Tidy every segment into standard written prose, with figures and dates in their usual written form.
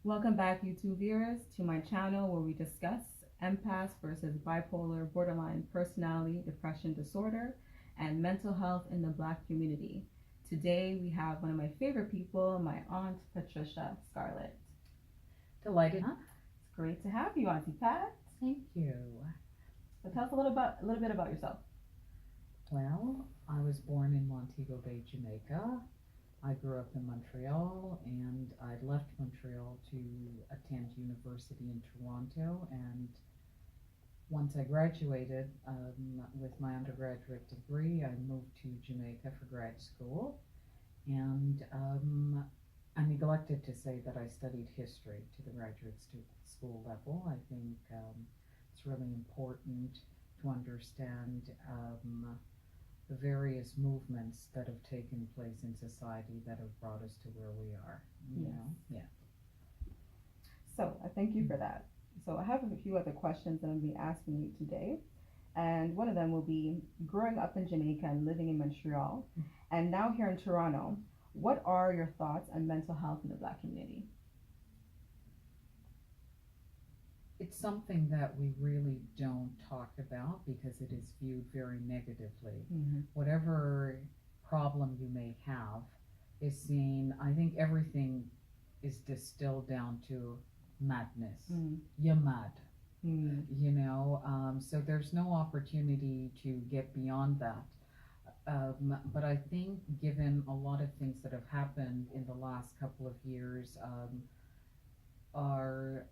Welcome back, YouTube viewers, to my channel where we discuss empaths versus bipolar, borderline personality, depression disorder, and mental health in the Black community. Today we have one of my favorite people, my aunt Patricia Scarlett. Delighted. It's great to have you, Auntie Pat. Thank you. So tell us a little bit about yourself. Well, I was born in Montego Bay, Jamaica. I grew up in Montreal and I left Montreal to attend university in Toronto. And once I graduated with my undergraduate degree, I moved to Jamaica for grad school. And I neglected to say that I studied history to the graduate school level. I think it's really important to understand the various movements that have taken place in society that have brought us to where we are. Yeah. So I thank you for that. So I have a few other questions that I'm going to be asking you today. And one of them will be growing up in Jamaica and living in Montreal, and now here in Toronto, what are your thoughts on mental health in the Black community? It's something that we really don't talk about because it is viewed very negatively. Mm-hmm. Whatever problem you may have is seen, I think everything is distilled down to madness. Mm-hmm. You're mad. Mm-hmm. So there's no opportunity to get beyond that. But I think, given a lot of things that have happened in the last couple of years, are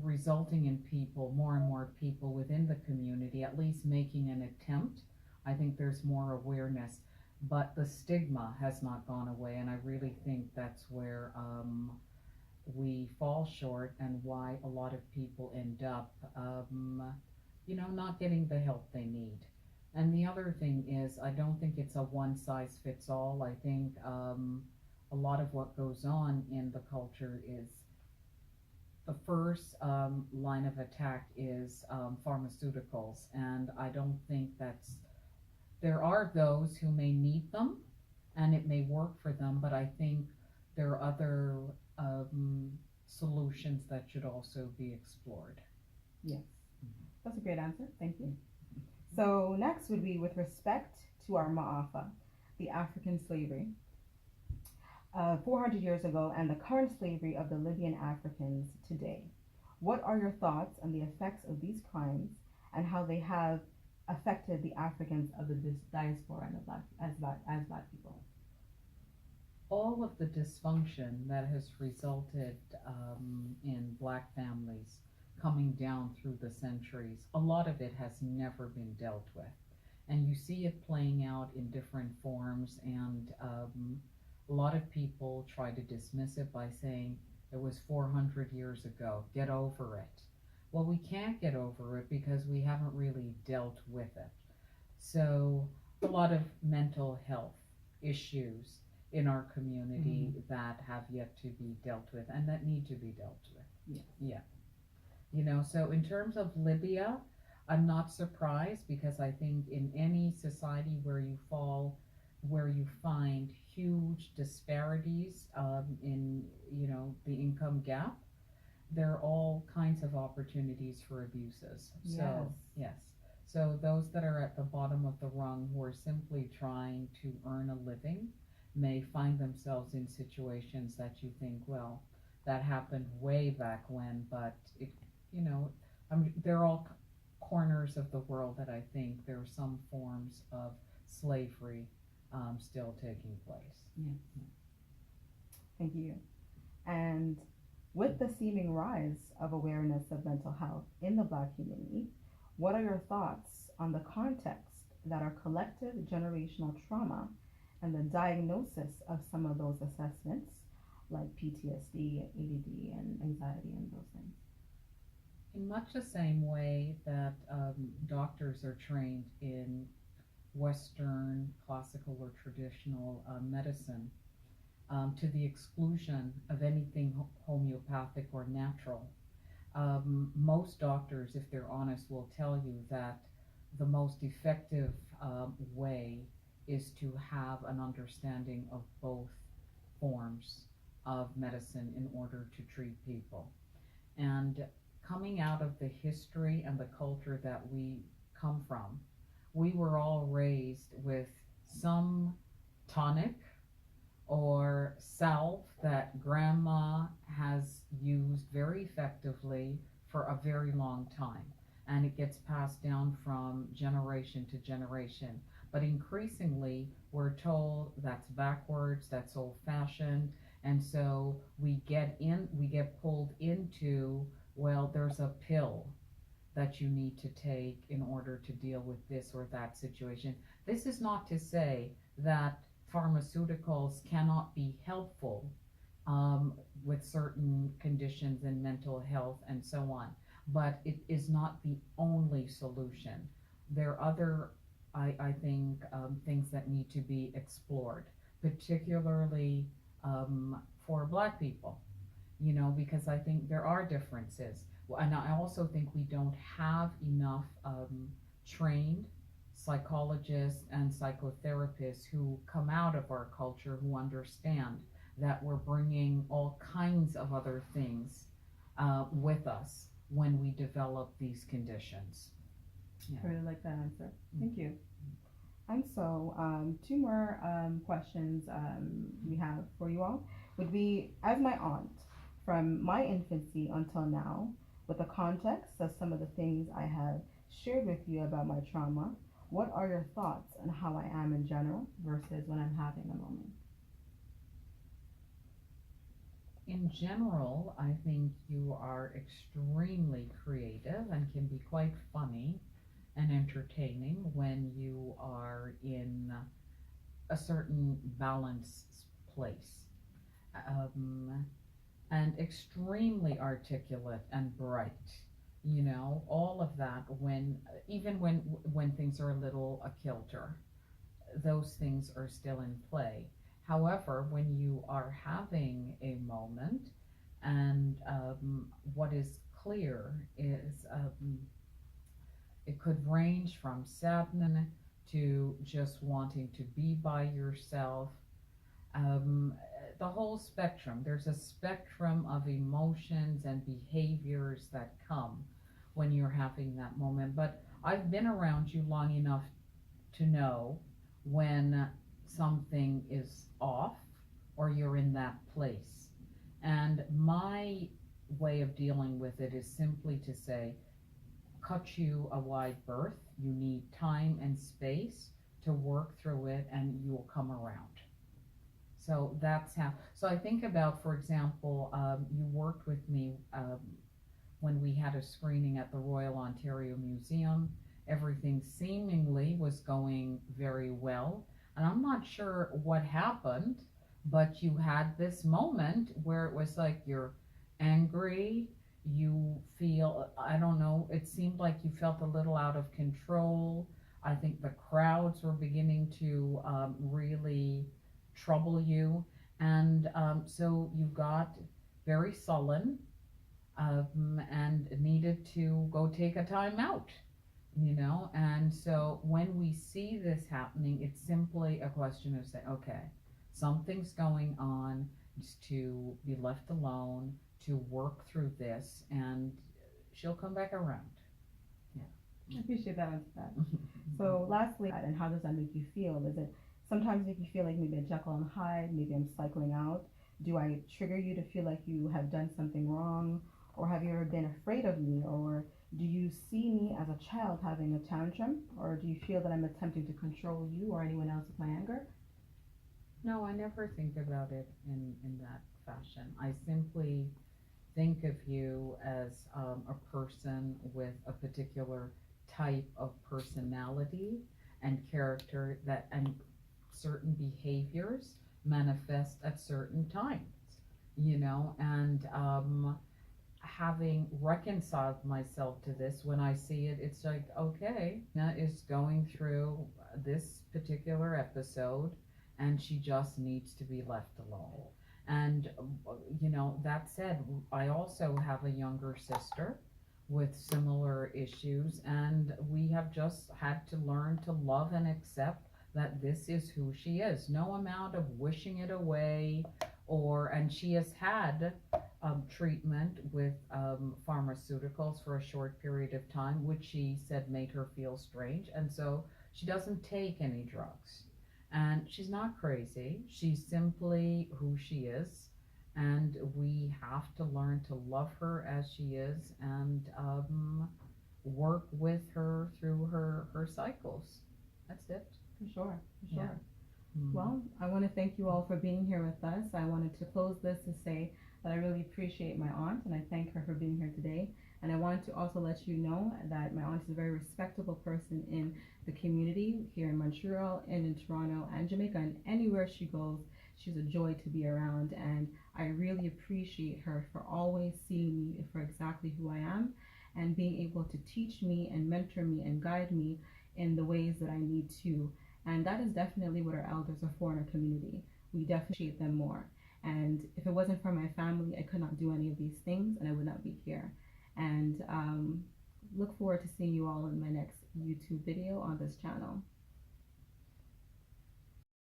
resulting in people, more and more people within the community, at least making an attempt. I think there's more awareness, but the stigma has not gone away, and I really think that's where we fall short, and why a lot of people end up, not getting the help they need. And the other thing is, I don't think it's a one size fits all. I think a lot of what goes on in the culture is the first line of attack is pharmaceuticals, and I don't think that's. There are those who may need them, and it may work for them, but I think there are other solutions that should also be explored. Yes, that's a great answer. Thank you. So next would be with respect to our Ma'afa, the African slavery. 400 years ago and the current slavery of the Libyan Africans today. What are your thoughts on the effects of these crimes and how they have affected the Africans of the diaspora and the black people? All of the dysfunction that has resulted in Black families coming down through the centuries, a lot of it has never been dealt with. And you see it playing out in different forms, and a lot of people try to dismiss it by saying it was 400 years ago, get over it. Well, we can't get over it because we haven't really dealt with it. So, a lot of mental health issues in our community that have yet to be dealt with and that need to be dealt with. Yeah. So in terms of Libya, I'm not surprised, because I think in any society where you find huge disparities in the income gap, there are all kinds of opportunities for abuses. Yes. So yes, so those that are at the bottom of the rung, who are simply trying to earn a living, may find themselves in situations that you think, well, that happened way back when, but they're all corners of the world that I think there are some forms of slavery still taking place. Yes. Thank you. And with the seeming rise of awareness of mental health in the Black community, what are your thoughts on the context that our collective generational trauma and the diagnosis of some of those assessments, like PTSD, ADD, and anxiety, and those things? In much the same way that doctors are trained in Western, classical, or traditional medicine, to the exclusion of anything homeopathic or natural. Most doctors, if they're honest, will tell you that the most effective way is to have an understanding of both forms of medicine in order to treat people. And coming out of the history and the culture that we come from, we were all raised with some tonic or salve that grandma has used very effectively for a very long time. And it gets passed down from generation to generation. But increasingly, we're told that's backwards, that's old fashioned. And so we get pulled into, well, there's a pill that you need to take in order to deal with this or that situation. This is not to say that pharmaceuticals cannot be helpful with certain conditions in mental health and so on, but it is not the only solution. There are other, I think, things that need to be explored, particularly for Black people, because I think there are differences. And I also think we don't have enough trained psychologists and psychotherapists who come out of our culture who understand that we're bringing all kinds of other things with us when we develop these conditions. Yeah. I really like that answer. Thank you. And so, two more questions we have for you all would be, as my aunt, from my infancy until now, with the context of some of the things I have shared with you about my trauma, what are your thoughts on how I am in general versus when I'm having a moment? In general, I think you are extremely creative and can be quite funny and entertaining when you are in a certain balanced place. And extremely articulate and bright, all of that, even when things are a little kilter, those things are still in play. However, when you are having a moment, and what is clear is it could range from sadness to just wanting to be by yourself. The whole spectrum. There's a spectrum of emotions and behaviors that come when you're having that moment. But I've been around you long enough to know when something is off or you're in that place. And my way of dealing with it is simply to say, cut you a wide berth. You need time and space to work through it, and you will come around. So that's how. So I think about, for example, you worked with me when we had a screening at the Royal Ontario Museum. Everything seemingly was going very well. And I'm not sure what happened, but you had this moment where it was like you're angry, you feel, I don't know, it seemed like you felt a little out of control. I think the crowds were beginning to really trouble you. And so you got very sullen and needed to go take a time out. And so when we see this happening, it's simply a question of saying, okay, something's going on, is to be left alone, to work through this, and she'll come back around. Yeah. I appreciate that answer. So lastly, and how does that make you feel? Is it sometimes make you feel like maybe a Jekyll and Hyde, maybe I'm cycling out? Do I trigger you to feel like you have done something wrong? Or have you ever been afraid of me? Or do you see me as a child having a tantrum? Or do you feel that I'm attempting to control you or anyone else with my anger? No, I never think about it in that fashion. I simply think of you as a person with a particular type of personality and character and certain behaviors manifest at certain times, and having reconciled myself to this, when I see it, it's like, okay, Nina is going through this particular episode and she just needs to be left alone. And, that said, I also have a younger sister with similar issues, and we have just had to learn to love and accept that this is who she is. No amount of wishing it away and she has had treatment with pharmaceuticals for a short period of time, which she said made her feel strange. And so she doesn't take any drugs. And she's not crazy. She's simply who she is. And we have to learn to love her as she is and work with her through her cycles. That's it. For sure, for Yeah. sure. Well, I want to thank you all for being here with us. I wanted to close this to say that I really appreciate my aunt and I thank her for being here today. And I wanted to also let you know that my aunt is a very respectable person in the community here in Montreal and in Toronto and Jamaica, and anywhere she goes, she's a joy to be around. And I really appreciate her for always seeing me for exactly who I am and being able to teach me and mentor me and guide me in the ways that I need to. And that is definitely what our elders are for in our community. We definitely appreciate them more. And if it wasn't for my family, I could not do any of these things and I would not be here. And look forward to seeing you all in my next YouTube video on this channel.